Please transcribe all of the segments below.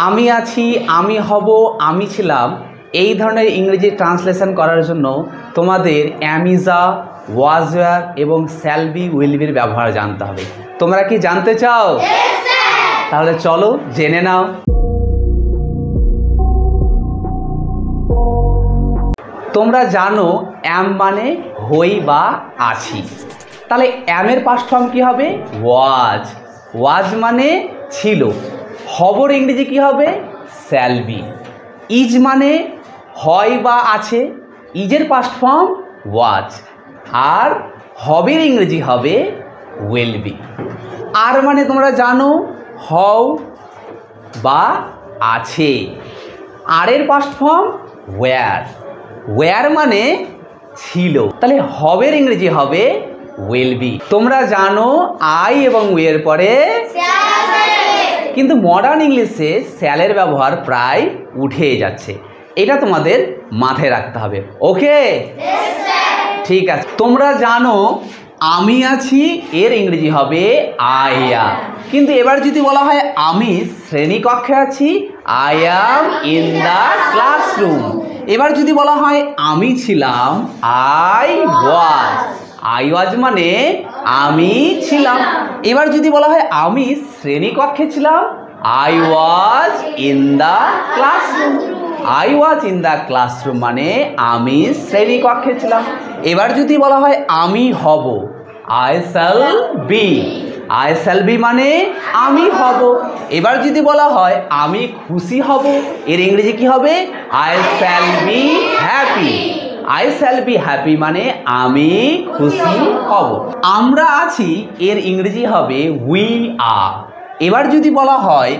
আমি আছি, আমি হব, আমি ছিলাম এই ধরনের ইংরেজি ট্রান্সলেশন করার জন্য তোমাদের অ্যামিজা, ওয়াজ ওয়্যার এবং শ্যাল বি, উইল বির ব্যবহার জানতে হবে। তোমরা কি জানতে চাও? তাহলে চলো জেনে নাও। তোমরা জানো অ্যাম মানে হই বা আছি। তাহলে অ্যামের পাস্ট ফর্ম কী হবে? ওয়াজ। ওয়াজ মানে ছিল। হবর ইংরেজি কী হবে? Shall be. ইজ মানে হয় বা আছে, ইজের পাস্ট ফর্ম ওয়াজ। আর হবের ইংরেজি হবে উইল বি। আর মানে তোমরা জানো হও বা আছে। আরের পাস্ট ফর্ম ওয়্যার। ওয়্যার মানে ছিল। তাহলে হবের ইংরেজি হবে উইল বি। তোমরা জানো আই এবং উইয়ের পরে কিন্তু মডার্ন ইংলিশে শ্যালের ব্যবহার প্রায় উঠে যাচ্ছে। এটা তোমাদের মাথায় রাখতে হবে। ওকে, ঠিক আছে। তোমরা জানো আমি আছি এর ইংরেজি হবে আই অ্যাম। কিন্তু এবার যদি বলা হয় আমি শ্রেণীকক্ষে আছি, I am in the classroom. এবার যদি বলা হয় আমি ছিলাম, আই ওয়াজ। আই ওয়াজ মানে আমি ছিলাম। এবার যদি বলা হয় আমি শ্রেণীকক্ষে ছিলাম, I was in the classroom. I was in the classroom মানে আমি শ্রেণীকক্ষে ছিলাম। এবার যদি বলা হয় আমি হব, I shall be. I shall be মানে আমি হব। এবার যদি বলা হয় আমি খুশি হব, এর ইংরেজি কি হবে? I shall be happy. I shall be happy মানে আমি খুশি হব। আমরা আছি এর ইংরেজি হবে উই আর। এবার যদি বলা হয়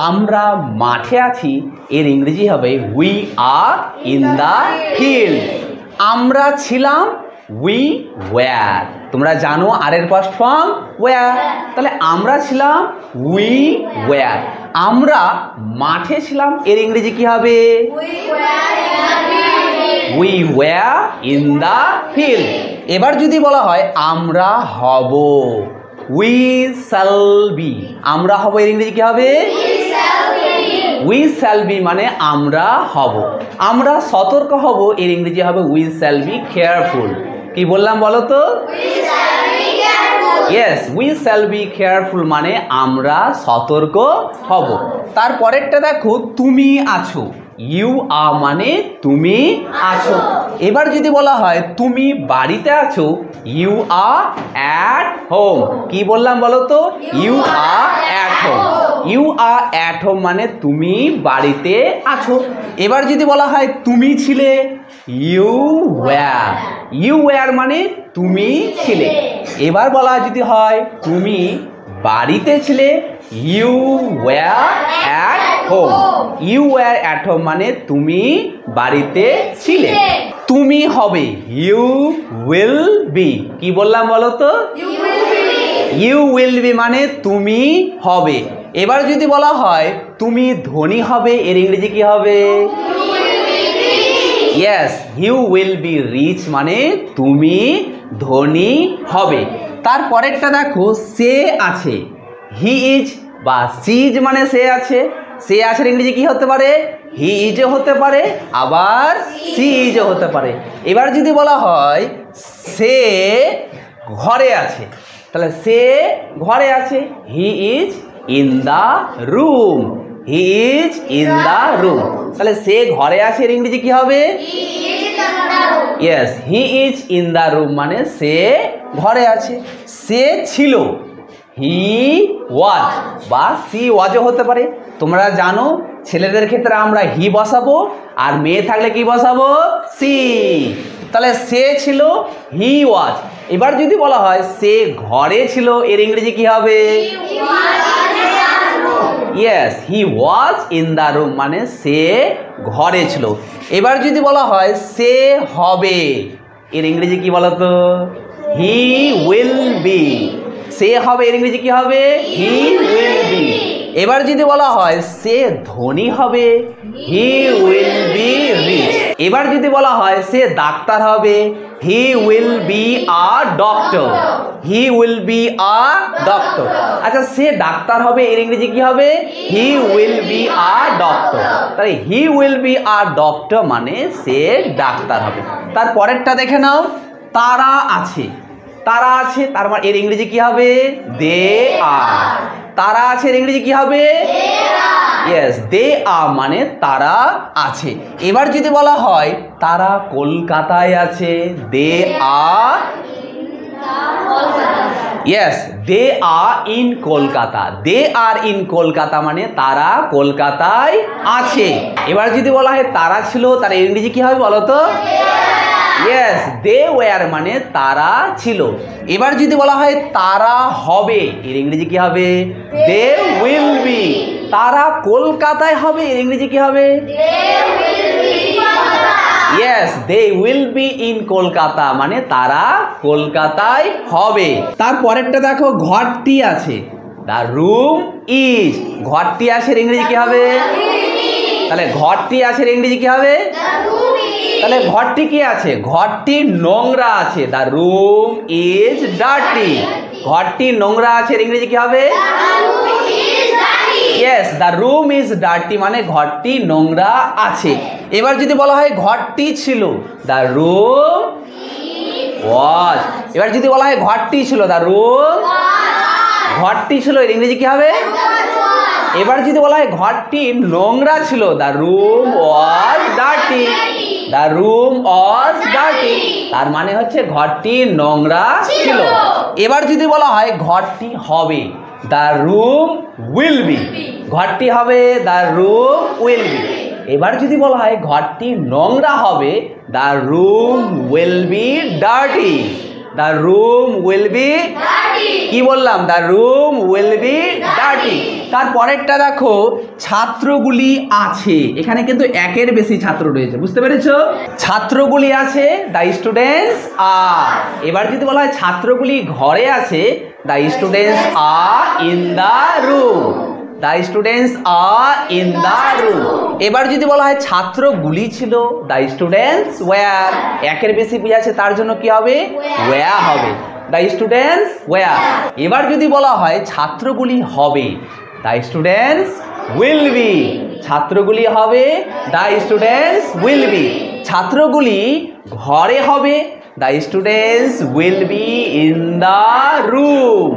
আমরা মাঠে আছি, এর ইংরেজি হবে we are in the field. আমরা ছিলাম, উই ওয়্যার। তোমরা জানো আর এর পাস্ট ফর্ম ওয়্যার। তাহলে আমরা ছিলাম, উই ওয়্যার। আমরা মাঠে ছিলাম, এর ইংরেজি কি হবে? We were in the field. এবার যদি বলা হয় আমরা হব, উই শ্যাল বি। আমরা হব এর ইংরেজি কি হবে? উই শ্যাল বি মানে আমরা হব। আমরা সতর্ক হব, এর ইংরেজি হবে উই শ্যাল বি কেয়ারফুল। কি বললাম বলো তো? Yes, we shall be careful মানে আমরা সতর্ক হব। তারপরেরটা দেখো তুমি আছো, ইউ আর মানে তুমি আছো। এবার যদি বলা হয় তুমি বাড়িতে আছো, ইউ আর অ্যাট হোম। কি বললাম বলো তো? You are at home. You are at home মানে তুমি বাড়িতে আছো। এবার যদি বলা হয় তুমি ছিলে, ইউ ওয়্যার। ইউ ওয়্যার মানে তুমি ছিলে। এবার বলা যদি হয় তুমি বাড়িতে ছিলে, you were at home. You were at home মানে তুমি বাড়িতে ছিলে। তুমি হবে, ইউ উইল বি। কি বললাম বলো তো? ইউ উইল বি মানে তুমি হবে। এবার যদি বলা হয় তুমি ধনী হবে, এর ইংরেজি কি হবে? Yes, you will be rich মানে তুমি ধনী হবে। তারপরেরটা দেখো সে আছে, হি ইজ বা সি ইজ মানে সে আছে। সে আছে ইংরেজি কি হতে পারে? হি ইজও হতে পারে, আবার সি ইজও হতে পারে। এবার যদি বলা হয় সে ঘরে আছে, তাহলে সে ঘরে আছে, he is in the room. He is in the room. তাহলে সে ঘরে আছে এর ইংরেজি কি হবে? Yes, he is in the room মানে সে ঘরে আছে। সে ছিল, হি ওয়াজ বা সি ওয়াজও হতে পারে। তোমরা জানো ছেলেদের ক্ষেত্রে আমরা হি বসাবো, আর মেয়ে থাকলে কি বসাবো? সি। তাহলে সে ছিল, হি ওয়াজ। এবার যদি বলা হয় সে ঘরে ছিল, এর ইংরেজি কি হবে? Yes, he was in the room মানে সে ঘরে ছিল। এবার যদি বলা হয় সে হবে, এর ইংরেজি কি বলতো? He will be. সে হবে এর ইংরেজি কি হবে? He will be. এবার যদি বলা হয় সে ধনী হবে, হি উইল বি রিচ। এবার যদি বলা হয় সে ডাক্তার হবে, he will be a doctor. He will be a doctor. আচ্ছা, সে ডাক্তার হবে এর ইংরেজি কি হবে? হি উইল বি আ তাহলে he will be a doctor মানে সে ডাক্তার হবে। তার পরেরটা দেখে নাও, তারা আছে। তারা আছে তার মানে এর ইংরেজি কি হবে? দে আর। তারা আছে এর ইংরেজি কি হবে? ইয়েস, দে আর মানে তারা আছে। এবার যদি বলা হয় তারা কলকাতায় আছে, they are, yes, they are in Kolkata. They are in Kolkata মানে তারা কলকাতায় আছে। এবার যদি বলা হয় তারা ছিল, তার ইংরেজি কি হবে বলো তো? ইয়েস, দে ওয়্যার মানে তারা ছিল। এবার যদি বলা হয় তারা হবে, এর ইংরেজি কি হবে? They will be. তারা কলকাতায় হবে, এর ইংরেজি কি হবে? Yes, they will be in Kolkata মানে তারা কলকাতায় হবে। তারপরেরটা দেখো, ঘরটি আছে, দ্য রুম ইজ। ঘরটি আছে এর ইংরেজি কি হবে? তাহলে ঘরটি আছে এর ইংরেজি কি হবে? তাহলে ঘরটি কি আছে? ঘরটি নোংরা আছে, দ্য রুম ইজ ডার্টি। ঘরটি নোংরা আছে এর ইংরেজি কি হবে? Yes, the room is dirty মানে ঘরটি নোংরা আছে। এবার যদি বলা হয় ঘরটি ছিল, দ্য রুম ওয়াজ। এবার যদি বলা হয় ঘরটি ছিল, দ্য রুম, ঘরটি ছিল এর ইংরেজি কি হবে? এবার যদি বলা হয় ঘরটি নোংরা ছিল, the room was dirty. The room was dirty তার মানে হচ্ছে ঘরটি নোংরা ছিল। এবার যদি বলা হয় ঘরটি হবে, দ্য রুম উইল বি। ঘরটি হবে, দ্য রুম উইল বি। এবার যদি বলা হয় ঘরটি নোংরা হবে, the room will be dirty. The room will be, কি বললাম? The room will be dirty. তারপরেরটা দেখো, ছাত্রগুলি আছে। এখানে কিন্তু একের বেশি ছাত্র রয়েছে, বুঝতে পেরেছো? ছাত্রগুলি আছে, দ্য স্টুডেন্টস আর। এবার যদি বলা হয় ছাত্রগুলি ঘরে আছে, the students are in the room. The students are in the room. এবার যদি বলা হয় ছাত্রগুলি ছিল, দ্য স্টুডেন্টস ওয়্যার। একের বেশি বোঝাচ্ছে তার জন্য কি হবে? ওয়্যার হবে, দ্য স্টুডেন্টস ওয়্যার। এবার যদি বলা হয় ছাত্রগুলি হবে, দ্য স্টুডেন্টস উইল বি। ছাত্রগুলি হবে, দ্য স্টুডেন্টস উইল বি। ছাত্রগুলি ঘরে হবে, the students will be in the room.